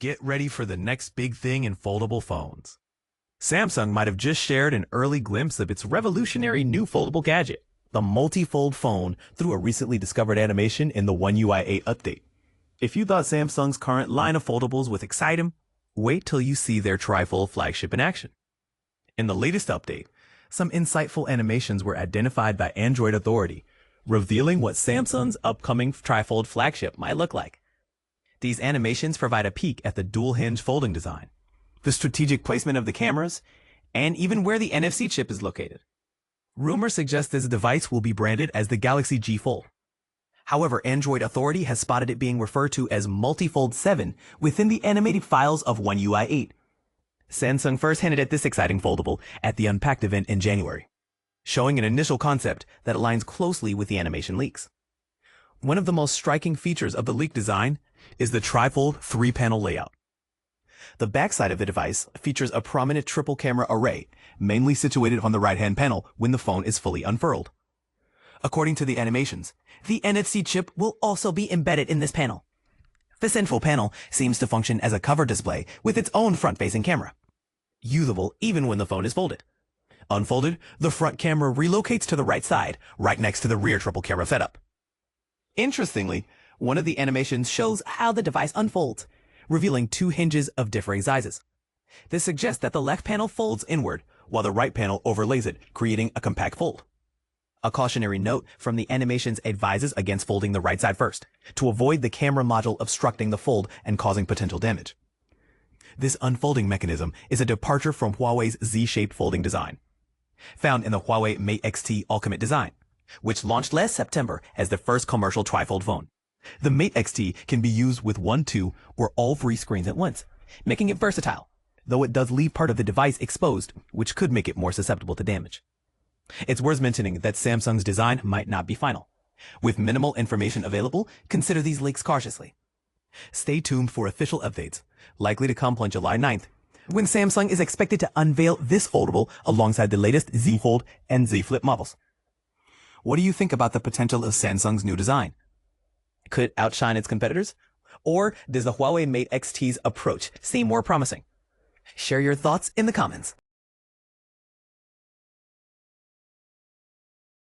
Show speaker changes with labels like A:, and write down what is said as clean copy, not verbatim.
A: Get ready for the next big thing in foldable phones. Samsung might have just shared an early glimpse of its revolutionary new foldable gadget, the multi-fold phone, through a recently discovered animation in the One UI 8 update. If you thought Samsung's current line of foldables was exciting, wait till you see their Trifold flagship in action. In the latest update, some insightful animations were identified by Android Authority, revealing what Samsung's upcoming Trifold flagship might look like. These animations provide a peek at the dual-hinge folding design, the strategic placement of the cameras, and even where the NFC chip is located. Rumors suggest this device will be branded as the Galaxy G Fold. However, Android Authority has spotted it being referred to as Multifold 7 within the animated files of One UI 8. Samsung first hinted at this exciting foldable at the Unpacked event in January, showing an initial concept that aligns closely with the animation leaks. One of the most striking features of the leaked design is the Trifold 3-panel layout. The backside of the device features a prominent triple camera array, mainly situated on the right-hand panel when the phone is fully unfurled. According to the animations, the NFC chip will also be embedded in this panel. The central panel seems to function as a cover display with its own front-facing camera, usable even when the phone is folded. Unfolded, the front camera relocates to the right side, right next to the rear triple camera setup. Interestingly, one of the animations shows how the device unfolds, revealing two hinges of differing sizes. This suggests that the left panel folds inward, while the right panel overlays it, creating a compact fold. A cautionary note from the animations advises against folding the right side first, to avoid the camera module obstructing the fold and causing potential damage. This unfolding mechanism is a departure from Huawei's Z-shaped folding design, found in the Huawei Mate X-T Ultimate design, which launched last September as the first commercial trifold phone. The Mate X-T can be used with 1, 2, or all 3 screens at once, making it versatile, though it does leave part of the device exposed, which could make it more susceptible to damage. It's worth mentioning that Samsung's design might not be final. With minimal information available, consider these leaks cautiously. Stay tuned for official updates, likely to come on July 9th, when Samsung is expected to unveil this foldable alongside the latest Z Fold and Z Flip models. What do you think about the potential of Samsung's new design? Could it outshine its competitors? Or does the Huawei Mate X-T's approach seem more promising? Share your thoughts in the comments.